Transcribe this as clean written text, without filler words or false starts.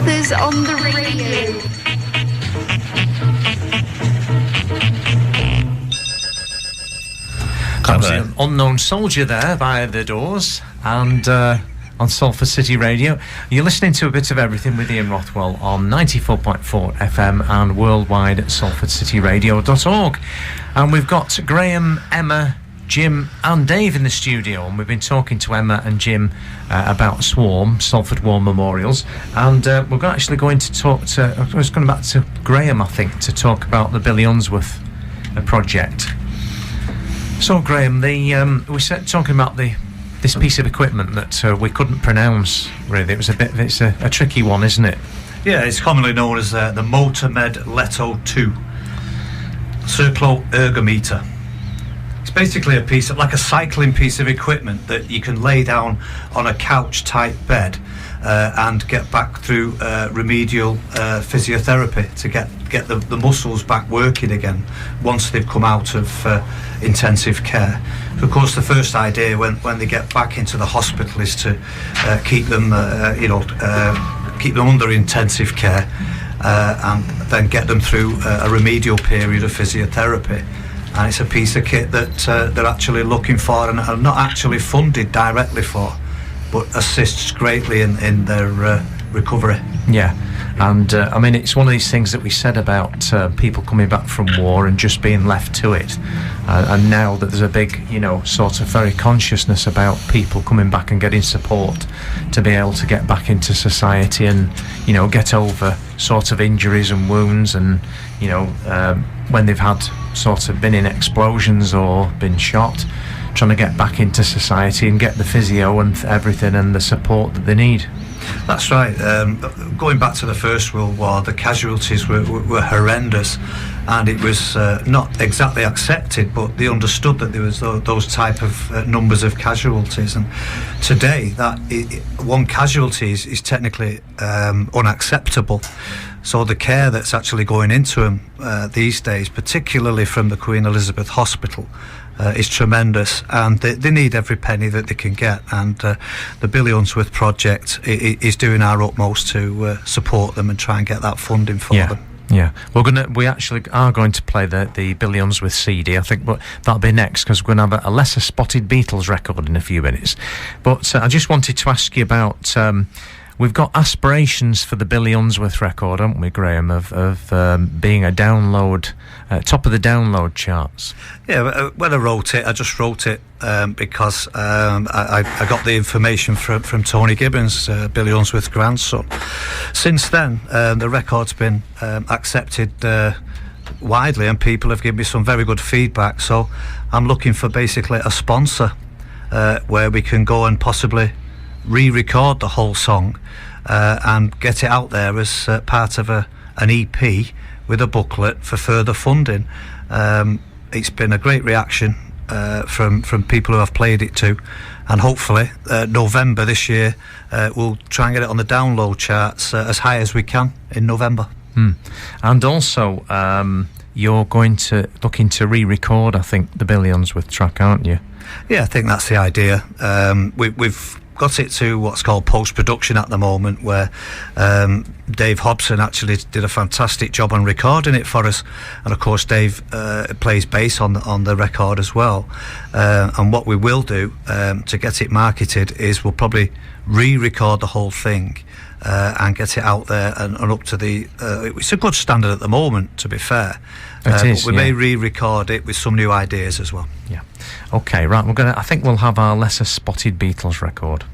Brothers on the radio. That was an Unknown Soldier there via the Doors, and on Salford City Radio. You're listening to a bit of everything with Ian Rothwell on 94.4 FM and worldwide at salfordcityradio.org. And we've got Graham, Emma, Jim and Dave in the studio, and we've been talking to Emma and Jim about Swarm, Salford War Memorials, and we're actually going to talk to, I was going back to Graham, I think, to talk about the Billy Unsworth project. So Graham, we started talking about this piece of equipment that we couldn't pronounce. Really, it's a tricky one, isn't it? Yeah, it's commonly known as the Motormed Leto 2 Circlo-ergometer. It's basically like a cycling piece of equipment that you can lay down on a couch-type bed and get back through remedial physiotherapy to get the muscles back working again once they've come out of intensive care. So of course the first idea when they get back into the hospital is to keep them keep them under intensive care and then get them through a remedial period of physiotherapy. And it's a piece of kit that they're actually looking for and are not actually funded directly for, but assists greatly in their recovery. Yeah, and I mean, it's one of these things that we said about people coming back from war and just being left to it, and now that there's a big, sort of very consciousness about people coming back and getting support to be able to get back into society and, get over sort of injuries and wounds and, when they've had sort of been in explosions or been shot, trying to get back into society and get the physio and everything and the support that they need. That's right. Going back to the First World War, the casualties were horrendous, and it was not exactly accepted, but they understood that there was those type of numbers of casualties. And today, one casualty is technically unacceptable. So the care that's actually going into them these days, particularly from the Queen Elizabeth Hospital, is tremendous, and they need every penny that they can get, and the Billy Unsworth project is doing our utmost to support them and try and get that funding for them. Yeah, we actually are going to play the Billy Unsworth CD, I think, but that'll be next because we're going to have a lesser spotted Beatles record in a few minutes. But I just wanted to ask you about. We've got aspirations for the Billy Unsworth record, haven't we, Graham, of being a download, top of the download charts? Yeah, when I wrote it, I just wrote it because I got the information from Tony Gibbons, Billy Unsworth's grandson. Since then, the record's been accepted widely, and people have given me some very good feedback. So I'm looking for basically a sponsor where we can go and possibly re-record the whole song and get it out there as part of an EP with a booklet for further funding. It's been a great reaction from people who I've played it to, and hopefully November this year we'll try and get it on the download charts as high as we can in November. And also you're looking to re-record, I think, the Billy Unsworth track, aren't you? Yeah, I think that's the idea. We've got it to what's called post-production at the moment, where Dave Hobson actually did a fantastic job on recording it for us, and of course Dave plays bass on the record as well, and what we will do to get it marketed is we'll probably re-record the whole thing and get it out there and up to the it's a good standard at the moment, to be fair. But we may re-record it with some new ideas as well. Yeah. Okay, right, I think we'll have our lesser spotted Beatles record.